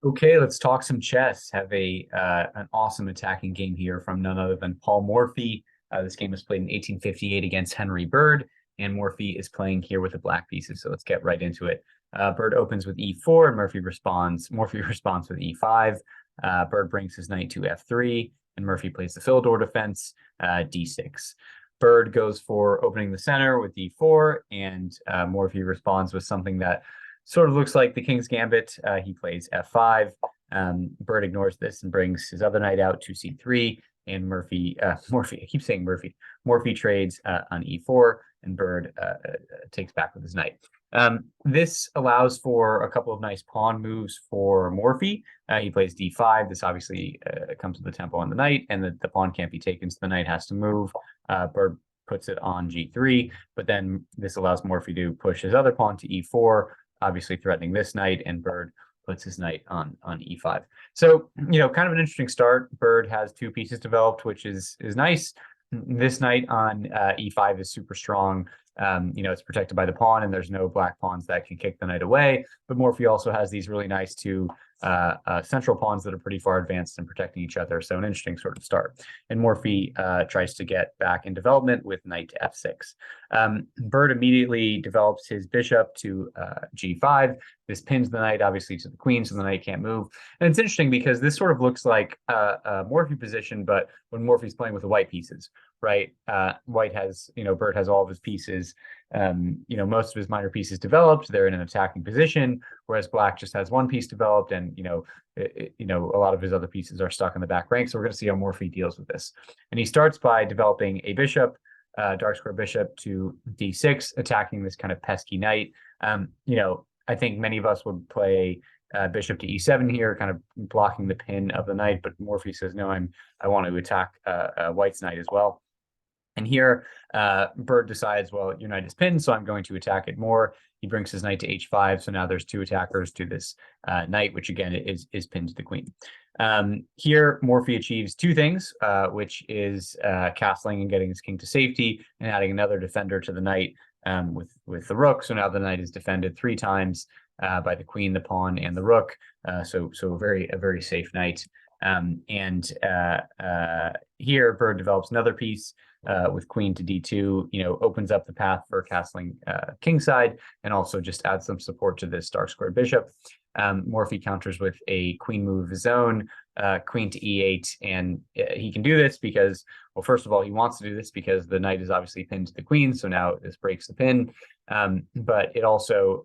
Okay, let's talk some chess. Have a an awesome attacking game here from none other than Paul Morphy. This game was played in 1858 against Henry Bird, and Morphy is playing here with the black pieces. So let's get right into it. Bird opens with e4, and Morphy responds. Morphy responds with e5. Bird brings his knight to f3, and Morphy plays the Philidor defense, d6. Bird goes for opening the center with d4, and Morphy responds with something that sort of looks like the King's Gambit. He plays f5. Bird ignores this and brings his other knight out to c3. And Morphy, I keep saying Murphy. Morphy trades on e4, and Bird takes back with his knight. This allows for a couple of nice pawn moves for Morphy. He plays d5. This obviously comes with the tempo on the knight, and the pawn can't be taken, so the knight has to move. Bird puts it on g3, but then this allows Morphy to push his other pawn to e4, obviously threatening this knight, and Bird puts his knight on e5. So, kind of an interesting start. Bird has two pieces developed, which is nice. This knight on e5 is super strong. It's protected by the pawn, and there's no black pawns that can kick the knight away. But Morphy also has these really nice two central pawns that are pretty far advanced and protecting each other. So an interesting sort of start. And Morphy tries to get back in development with knight to f6. Bird immediately develops his bishop to g5. This pins the knight obviously to the queen, so the knight can't move. And it's interesting because this sort of looks like a Morphy position, but when Morphy's playing with the white pieces, right? White has, Bird has all of his pieces, most of his minor pieces developed. They're in an attacking position, whereas Black just has one piece developed, and a lot of his other pieces are stuck in the back rank. So we're going to see how Morphy deals with this. And he starts by developing a bishop, dark square bishop to d6, attacking this kind of pesky knight. I think many of us would play bishop to e7 here, kind of blocking the pin of the knight. But Morphy says, no, I want to attack White's knight as well. And here, Bird decides, well, your knight is pinned, so I'm going to attack it more. He brings his knight to h5, so now there's two attackers to this knight, which again is pinned to the queen. Here, Morphy achieves two things, which is castling and getting his king to safety, and adding another defender to the knight with the rook. So now the knight is defended three times by the queen, the pawn, and the rook. So a very safe knight. Here, Bird develops another piece with queen to d2, opens up the path for castling kingside, and also just adds some support to this dark square bishop. Morphy counters with a queen move of his own, queen to e8, and he can do this because, well, first of all, he wants to do this because the knight is obviously pinned to the queen, so now this breaks the pin. But it also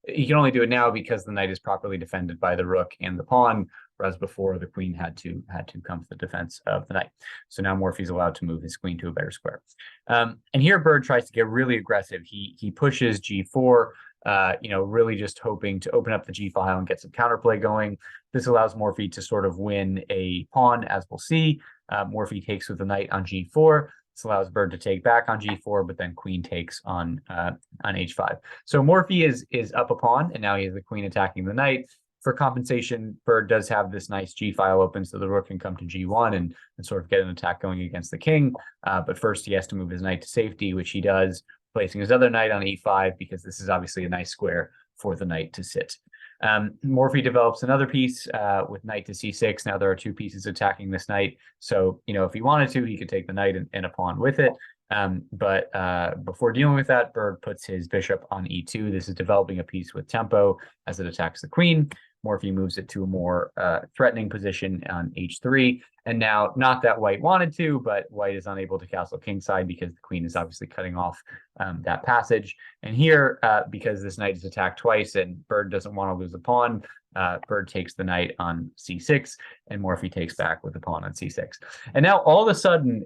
he can only do it now because the knight is properly defended by the rook and the pawn, whereas before the queen had to come to the defense of the knight. So now Morphy's allowed to move his queen to a better square. And here Bird tries to get really aggressive. He pushes g4, really just hoping to open up the g file and get some counterplay going. This allows Morphy to sort of win a pawn, as we'll see. Morphy takes with the knight on g4. This allows Bird to take back on g4, but then queen takes on h5. So Morphy is up a pawn, and now he has the queen attacking the knight. For compensation, Bird does have this nice g file open, so the rook can come to g1 and sort of get an attack going against the king. But first, he has to move his knight to safety, which he does, placing his other knight on e5, because this is obviously a nice square for the knight to sit. Morphy develops another piece with knight to c6. Now there are two pieces attacking this knight. So, if he wanted to, he could take the knight and a pawn with it. But before dealing with that, Bird puts his bishop on e2. This is developing a piece with tempo as it attacks the queen. Morphy moves it to a more threatening position on h3. And now, not that White wanted to, but White is unable to castle kingside because the queen is obviously cutting off that passage. And here, because this knight is attacked twice and Bird doesn't want to lose a pawn, Bird takes the knight on c6, and Morphy takes back with the pawn on c6. And now, all of a sudden,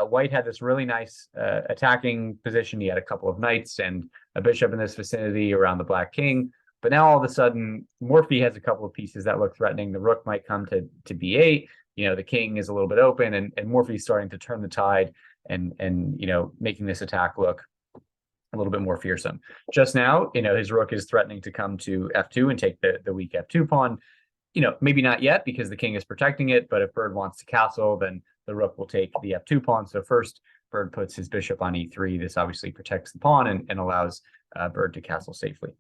White had this really nice attacking position. He had a couple of knights and a bishop in this vicinity around the black king. But now all of a sudden, Morphy has a couple of pieces that look threatening. The rook might come to b8. The king is a little bit open, and Morphy's starting to turn the tide and making this attack look a little bit more fearsome. Just now, his rook is threatening to come to f2 and take the weak f2 pawn. Maybe not yet because the king is protecting it, but if Bird wants to castle, then the rook will take the f2 pawn. So first, Bird puts his bishop on e3. This obviously protects the pawn and allows Bird to castle safely.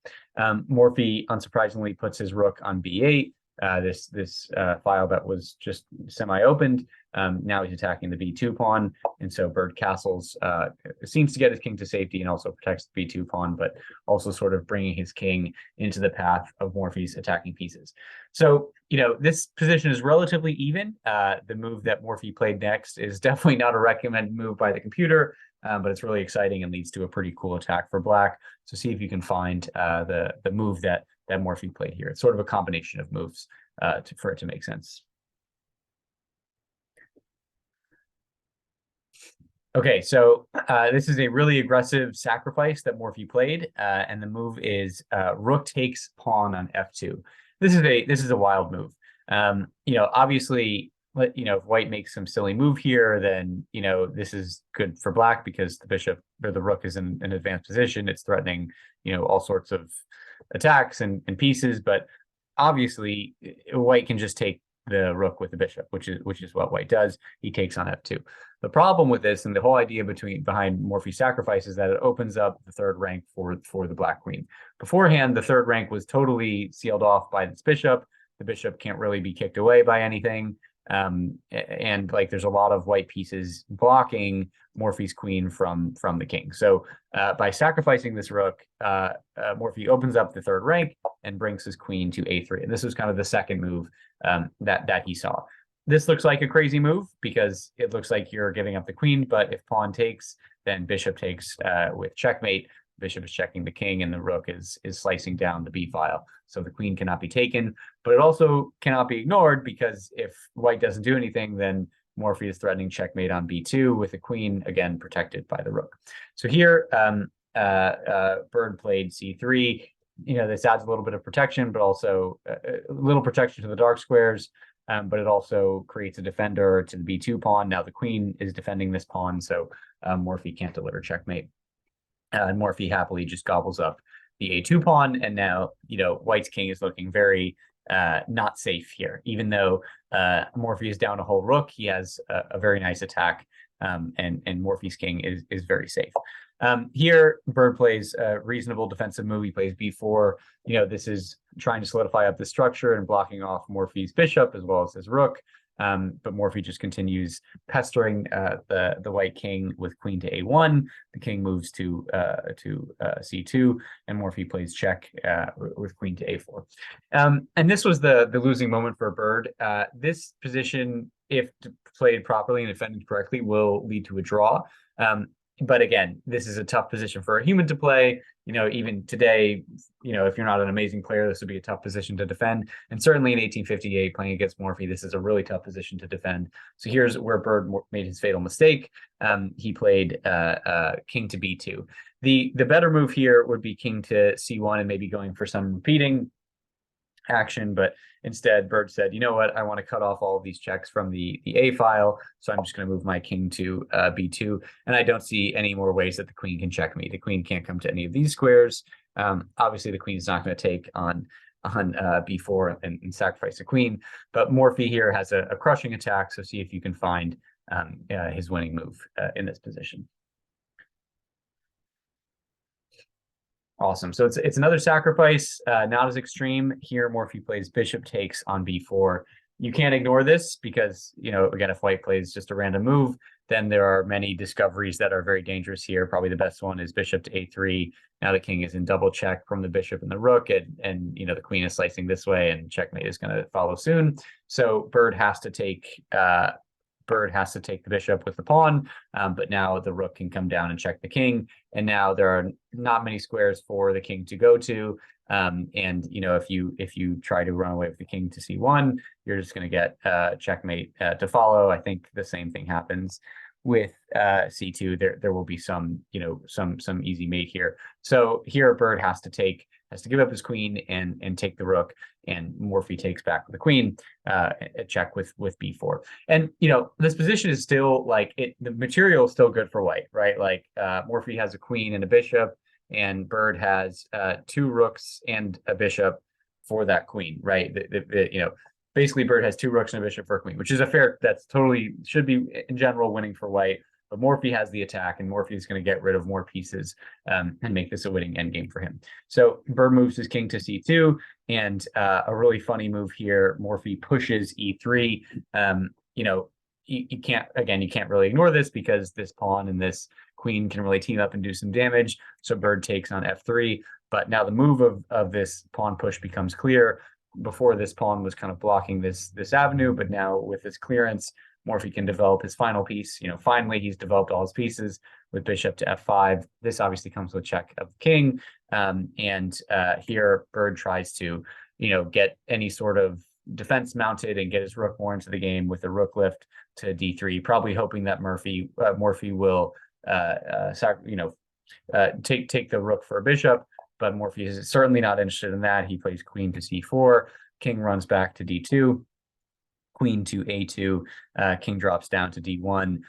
Morphy, unsurprisingly, puts his rook on b8. This file that was just semi-opened. Now he's attacking the b2 pawn, and so Bird castles, seems to get his king to safety and also protects the b2 pawn, but also sort of bringing his king into the path of Morphy's attacking pieces. So, this position is relatively even. The move that Morphy played next is definitely not a recommended move by the computer, but it's really exciting and leads to a pretty cool attack for Black. So see if you can find the move that Morphy played here. It's sort of a combination of moves for it to make sense. Okay, so this is a really aggressive sacrifice that Morphy played, and the move is rook takes pawn on f2. This is a wild move. Obviously, if White makes some silly move here, then this is good for Black because the bishop or the rook is in an advanced position. It's threatening all sorts of attacks and pieces, but obviously White can just take the rook with the bishop, which is what White does. He takes on f2. The problem with this and the whole idea behind Morphy's sacrifice is that it opens up the third rank for the Black queen. Beforehand, the third rank was totally sealed off by this bishop. The bishop can't really be kicked away by anything. And like there's a lot of white pieces blocking Morphy's queen from the king. So by sacrificing this rook, Morphy opens up the third rank and brings his queen to a3. And this was kind of the second move that he saw. This looks like a crazy move because it looks like you're giving up the queen, but if pawn takes, then bishop takes with checkmate. Bishop is checking the king, and the rook is slicing down the b file. So the queen cannot be taken, but it also cannot be ignored because if White doesn't do anything, then Morphy is threatening checkmate on b2 with the queen, again, protected by the rook. So here, Bird played c3. This adds a little bit of protection, but also a little protection to the dark squares. But it also creates a defender to the b2 pawn. Now the queen is defending this pawn, so Morphy can't deliver checkmate. And Morphy happily just gobbles up the a2 pawn, and now White's king is looking very not safe here. Even though Morphy is down a whole rook, he has a very nice attack, and Morphy's king is very safe. Here, Bird plays a reasonable defensive move. He plays b4. This is trying to solidify up the structure and blocking off Morphy's bishop as well as his rook. But Morphy just continues pestering the white king with queen to a1. The king moves to c2, and Morphy plays check with queen to a4. And this was the losing moment for Bird. This position, if played properly and defended correctly, will lead to a draw. But again, this is a tough position for a human to play. Even today, if you're not an amazing player, this would be a tough position to defend. And certainly in 1858, playing against Morphy, this is a really tough position to defend. So here's where Bird made his fatal mistake. He played king to b2. The better move here would be king to c1 and maybe going for some repeating action, but instead Bird said, you know what, I want to cut off all of these checks from the a file, so I'm just going to move my king to b2, and I don't see any more ways that the queen can check me. The queen can't come to any of these squares. Obviously the queen is not going to take on b4 and sacrifice the queen, but Morphy here has a crushing attack, so see if you can find his winning move in this position. Awesome. So it's another sacrifice, not as extreme. Here, Morphy plays bishop takes on b4. You can't ignore this because, again, if White plays just a random move, then there are many discoveries that are very dangerous here. Probably the best one is bishop to a3. Now the king is in double check from the bishop and the rook, and the queen is slicing this way, and checkmate is going to follow soon. So Bird has to take the bishop with the pawn, but now the rook can come down and check the king. And now there are not many squares for the king to go to. And if you try to run away with the king to c1, you're just going to get checkmate to follow. I think the same thing happens with c2. There will be some easy mate here. So here Bird has to give up his queen and take the rook, and Morphy takes back the queen, a check with b4. And this position is still the material is still good for White, right? Morphy has a queen and a bishop, and Bird has two rooks and a bishop for that queen, right? Basically Bird has two rooks and a bishop for a queen, which is that's totally should be in general winning for White. But Morphy has the attack, and Morphy is going to get rid of more pieces and make this a winning endgame for him. So Bird moves his king to c2, and a really funny move here. Morphy pushes e3. You know, you can't really ignore this because this pawn and this queen can really team up and do some damage. So Bird takes on f3. But now the move of this pawn push becomes clear. Before, this pawn was kind of blocking this avenue, but now with this clearance, Morphy can develop his final piece. You know, finally he's developed all his pieces with bishop to f5. This obviously comes with check of the king, and here Bird tries to, you know, get any sort of defense mounted and get his rook more into the game with a rook lift to d3, probably hoping that Morphy will take the rook for a bishop. But Morphy is certainly not interested in that. He plays queen to c4, king runs back to d2, queen to a2, king drops down to d1.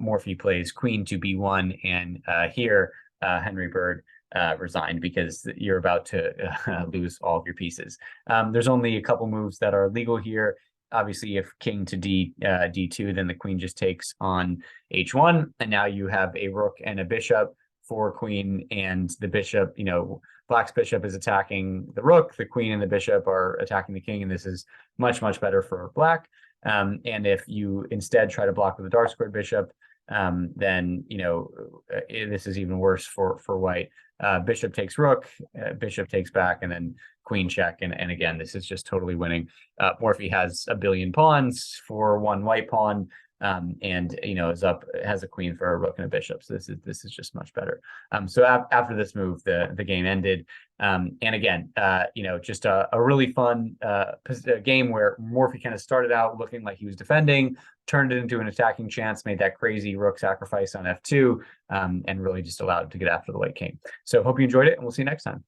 Morphy plays queen to b1, and here Henry Bird resigned because you're about to lose all of your pieces. There's only a couple moves that are legal here. Obviously, if king to d2, then the queen just takes on h1, and now you have a rook and a bishop for queen, and the bishop, you know, Black's bishop is attacking the rook, the queen and the bishop are attacking the king, and this is much better for Black. And if you instead try to block with a dark squared bishop, then, you know, this is even worse for White. Bishop takes rook, bishop takes back, and then queen check, and again, this is just totally winning. Morphy has a billion pawns for one white pawn, and, you know, has a queen for a rook and a bishop. So this is just much better. So after this move, the game ended. And again, you know, just a really fun game where Morphy kind of started out looking like he was defending, turned it into an attacking chance, made that crazy rook sacrifice on f2, and really just allowed it to get after the white king. So hope you enjoyed it, and we'll see you next time.